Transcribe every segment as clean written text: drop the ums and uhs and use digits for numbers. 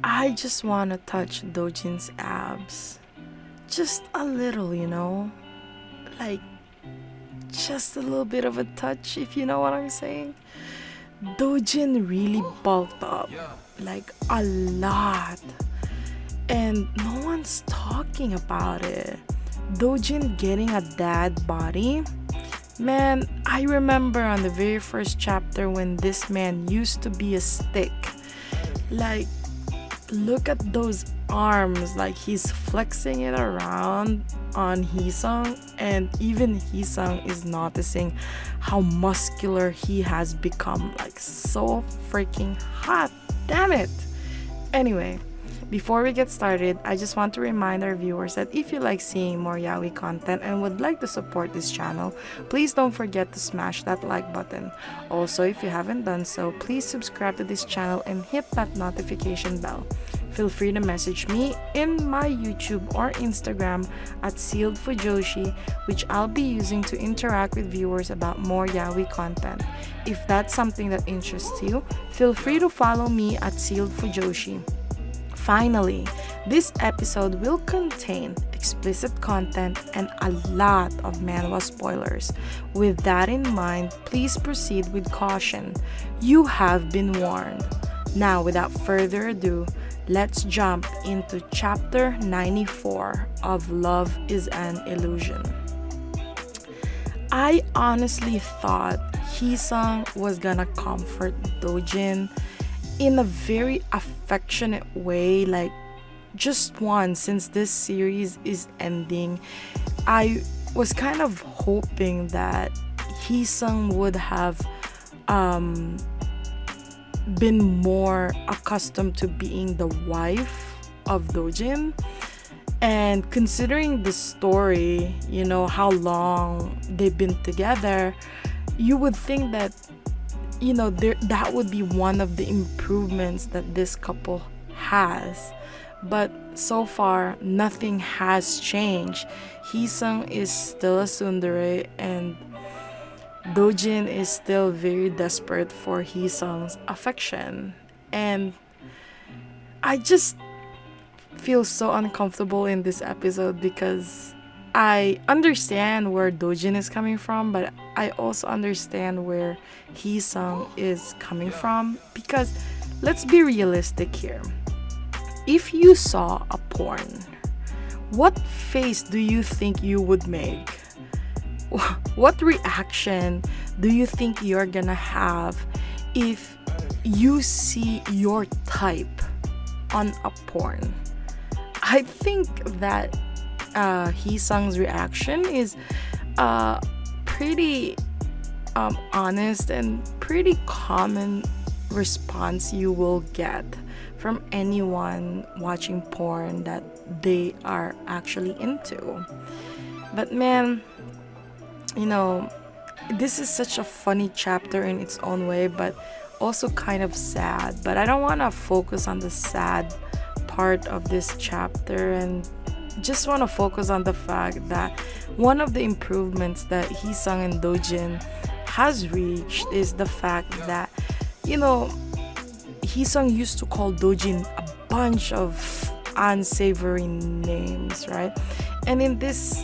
I just want to touch Dojin's abs. Just a little, Like, just a little bit of a touch, if you know what I'm saying. Dojin really bulked up. Like, a lot. And no one's talking about it. Dojin getting a dad body. Man, I remember on the very first chapter when this man used to be a stick. Like, look at those arms, like he's flexing it around on Heesung, and even Heesung is noticing how muscular he has become. Like, so freaking hot. Damn it. Anyway, before we get started, I just want to remind our viewers that if you like seeing more yaoi content and would like to support this channel, please don't forget to smash that like button. Also, if you haven't done so, please subscribe to this channel and hit that notification bell. Feel free to message me in my YouTube or Instagram at ZEALED FUJOSHI, which I'll be using to interact with viewers about more yaoi content. If that's something that interests you, feel free to follow me at ZEALED FUJOSHI. Finally, this episode will contain explicit content and a lot of manhwa spoilers. With that in mind, please proceed with caution. You have been warned. Now, without further ado, let's jump into chapter 94 of Love is an Illusion. I honestly thought Heesung was gonna comfort Dojin in a very affectionate way, like just once, since this series is ending. I was kind of hoping that Heesung would have been more accustomed to being the wife of Dojin. And considering the story, how long they've been together, you would think that that would be one of the improvements that this couple has. But so far, nothing has changed. Heesung is still a tsundere, and Dojin is still very desperate for Heesung's affection. And I just feel so uncomfortable in this episode because I understand where Dojin is coming from, but I also understand where Heesung is coming from, because let's be realistic here. If you saw a porn, what face do you think you would make? What reaction do you think you're gonna have if you see your type on a porn? I think that Heesung's reaction is pretty honest and pretty common response you will get from anyone watching porn that they are actually into. But man, this is such a funny chapter in its own way, but also kind of sad. But I don't want to focus on the sad part of this chapter, and just want to focus on the fact that one of the improvements that Heesung and Dojin has reached is the fact that, Heesung used to call Dojin a bunch of unsavory names, right? And in this,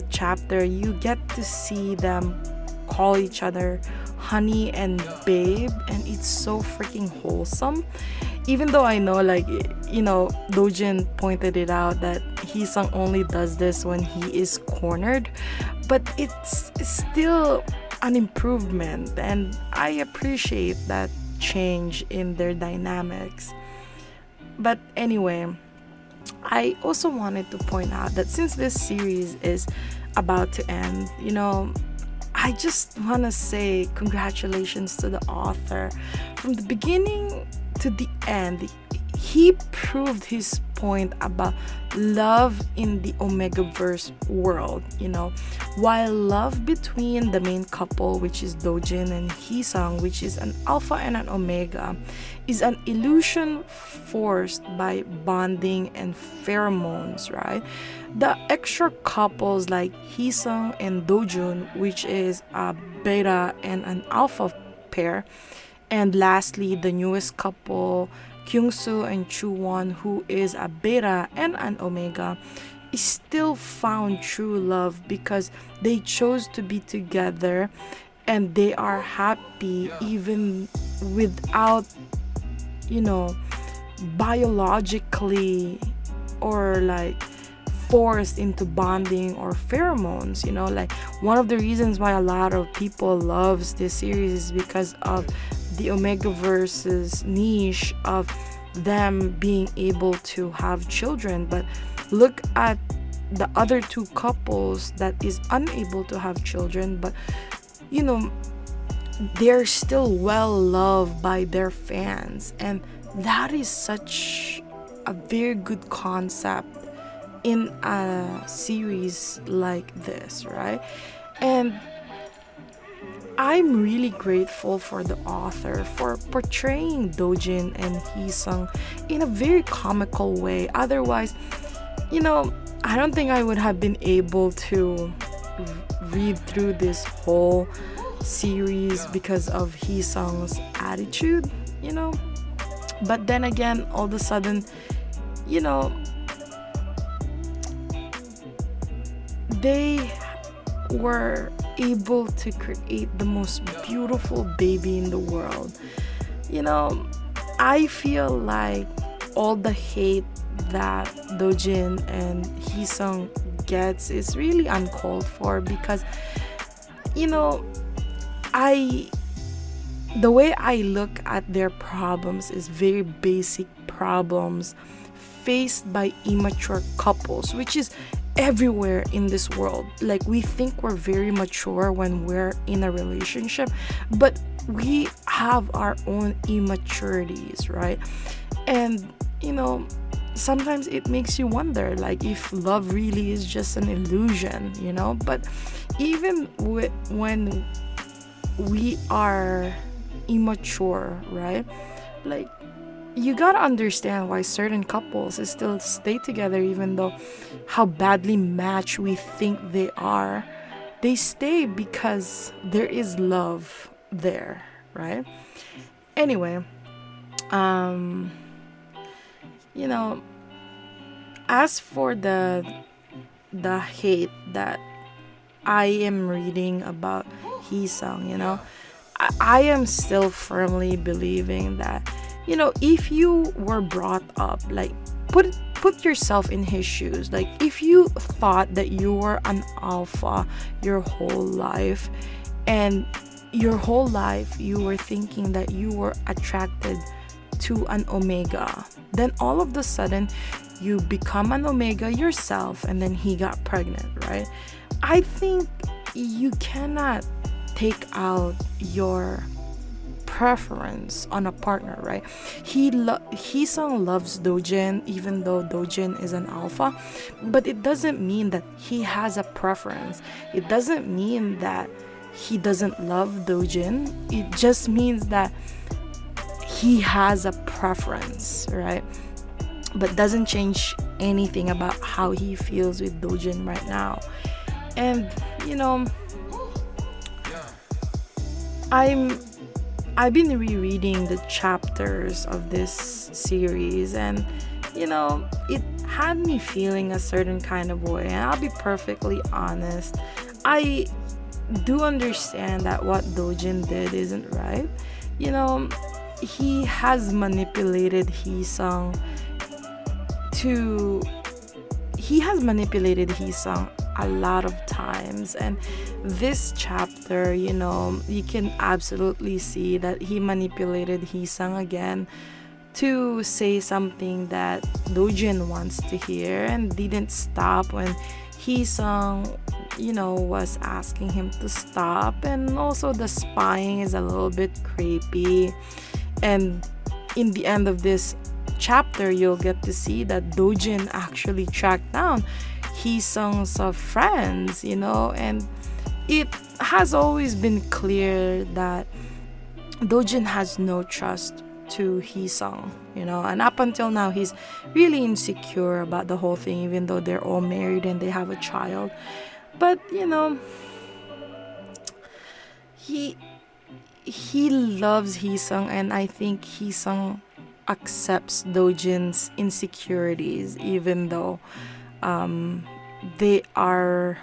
chapter, you get to see them call each other honey and babe, and it's so freaking wholesome. Even though I know, Dojin pointed it out that Heesung only does this when he is cornered, but it's still an improvement, and I appreciate that change in their dynamics. But anyway, I also wanted to point out that since this series is about to end, I just want to say congratulations to the author. From the beginning to the end, he proved his point about love in the Omegaverse world, while love between the main couple, which is Dojin and Heesung, which is an alpha and an omega, is an illusion forced by bonding and pheromones, right? The extra couples like Heesung and Dojun, which is a beta and an alpha pair, and lastly the newest couple Kyungsoo and Chuwon, who is a beta and an omega, still found true love because they chose to be together and they are happy even without, you know, biologically or like forced into bonding or pheromones. You know, like one of the reasons why a lot of people loves this series is because of the Omegaverse's niche of them being able to have children. But look at the other two couples that is unable to have children, but you know, they're still well loved by their fans, and that is such a very good concept in a series like this, right? And I'm really grateful for the author for portraying Dojin and Heesung in a very comical way. Otherwise, you know, I don't think I would have been able to read through this whole series because of Heesung's attitude, you know. But then again, all of a sudden, you know, they were able to create the most beautiful baby in the world. You know, I feel like all the hate that Dojin and Heesung gets is really uncalled for because, you know, the way I look at their problems is very basic problems faced by immature couples, which is everywhere in this world. Like, we think we're very mature when we're in a relationship, but we have our own immaturities, right? And you know, sometimes it makes you wonder, like, if love really is just an illusion, you know. But even when we are immature, right, like, you gotta understand why certain couples still stay together even though how badly matched we think they are. They stay because there is love there, right? Anyway, you know, as for the hate that I am reading about Heesung, you know, I am still firmly believing that, you know, if you were brought up, like, put yourself in his shoes. Like, if you thought that you were an alpha your whole life, and your whole life you were thinking that you were attracted to an omega, then all of the sudden you become an omega yourself, and then he got pregnant, right? I think you cannot take out your preference on a partner, right? Heesung loves Dojin even though Dojin is an alpha, but it doesn't mean that he has a preference. It doesn't mean that he doesn't love Dojin. It just means that he has a preference, right? But doesn't change anything about how he feels with Dojin right now. And you know, I've been rereading the chapters of this series, and you know, it had me feeling a certain kind of way. And I'll be perfectly honest, I do understand that what Dojin did isn't right. You know, he has manipulated Heesung a lot of times, and this chapter, you know, you can absolutely see that he manipulated Heesung again to say something that Dojin wants to hear, and didn't stop when Heesung, you know, was asking him to stop. And also the spying is a little bit creepy, and in the end of this chapter you'll get to see that Dojin actually tracked down Heesung's friends, you know. And it has always been clear that Dojin has no trust to Heesung, you know, and up until now he's really insecure about the whole thing, even though they're all married and they have a child. But you know, he loves Heesung, and I think Heesung accepts Dojin's insecurities, even though they are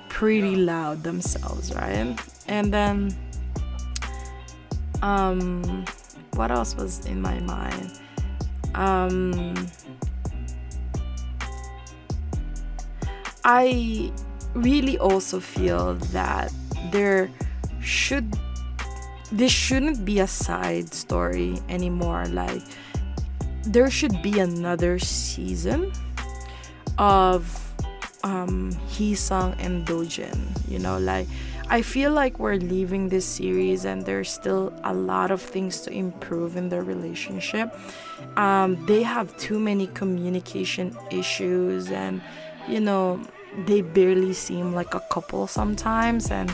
pretty loud themselves, right? And then what else was in my mind? I really also feel that this shouldn't be a side story anymore. Like, there should be another season of Heesung and Dojin. You know, like, I feel like we're leaving this series and there's still a lot of things to improve in their relationship. They have too many communication issues, and you know, they barely seem like a couple sometimes, and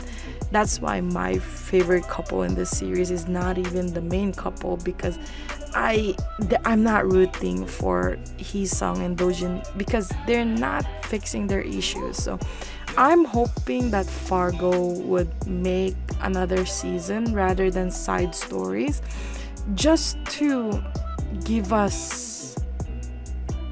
that's why my favorite couple in this series is not even the main couple, because I'm not rooting for Hyesung and Dojin because they're not fixing their issues. So I'm hoping that Fargo would make another season rather than side stories, just to give us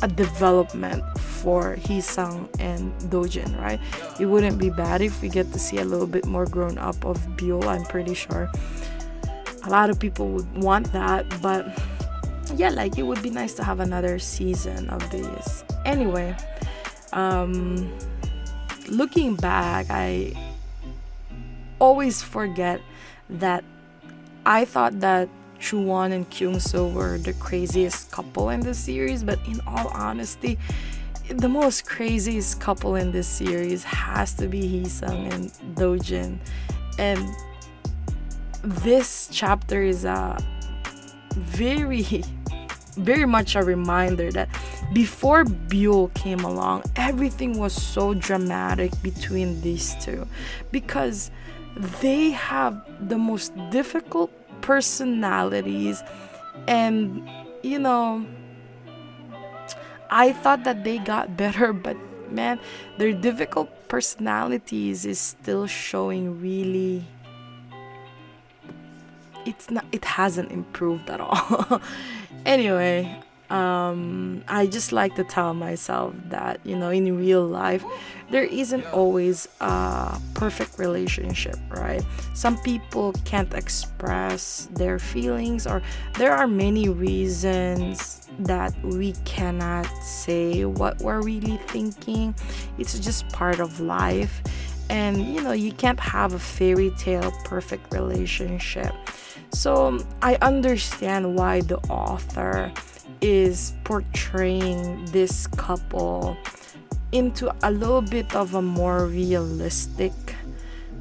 a development for Hyesung and Dojin, right? It wouldn't be bad if we get to see a little bit more grown up of Byul. I'm pretty sure a lot of people would want that, but yeah, like, it would be nice to have another season of this. Anyway, looking back, I always forget that I thought that Chuwon and Kyung-soo were the craziest couple in the series, but in all honesty, the most craziest couple in this series has to be Hyesung and Dojin. And this chapter is a very much a reminder that before Byul came along, everything was so dramatic between these two, because they have the most difficult personalities. And you know, I thought that they got better, but man, their difficult personalities is still showing really. It hasn't improved at all. Anyway, I just like to tell myself that, you know, in real life, there isn't always a perfect relationship, right? Some people can't express their feelings, or there are many reasons that we cannot say what we're really thinking. It's just part of life. And, you know, you can't have a fairy tale perfect relationship. So I understand why the author is portraying this couple into a little bit of a more realistic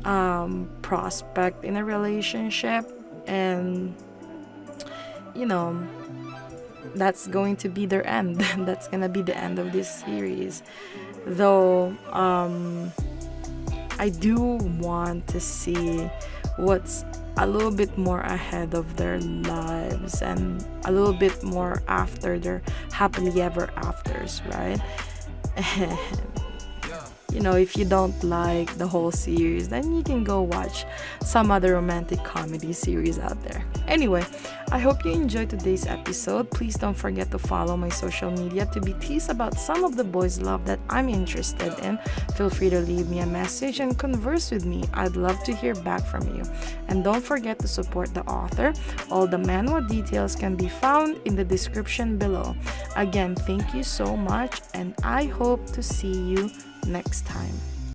prospect in a relationship. And you know, that's going to be their end. That's gonna be the end of this series, though. I do want to see what's a little bit more ahead of their lives and a little bit more after their happily ever afters, right? And you know, if you don't like the whole series, then you can go watch some other romantic comedy series out there. Anyway, I hope you enjoyed today's episode. Please don't forget to follow my social media to be teased about some of the boys' love that I'm interested in. Feel free to leave me a message and converse with me. I'd love to hear back from you. And don't forget to support the author. All the Manwha details can be found in the description below. Again, thank you so much, and I hope to see you next time.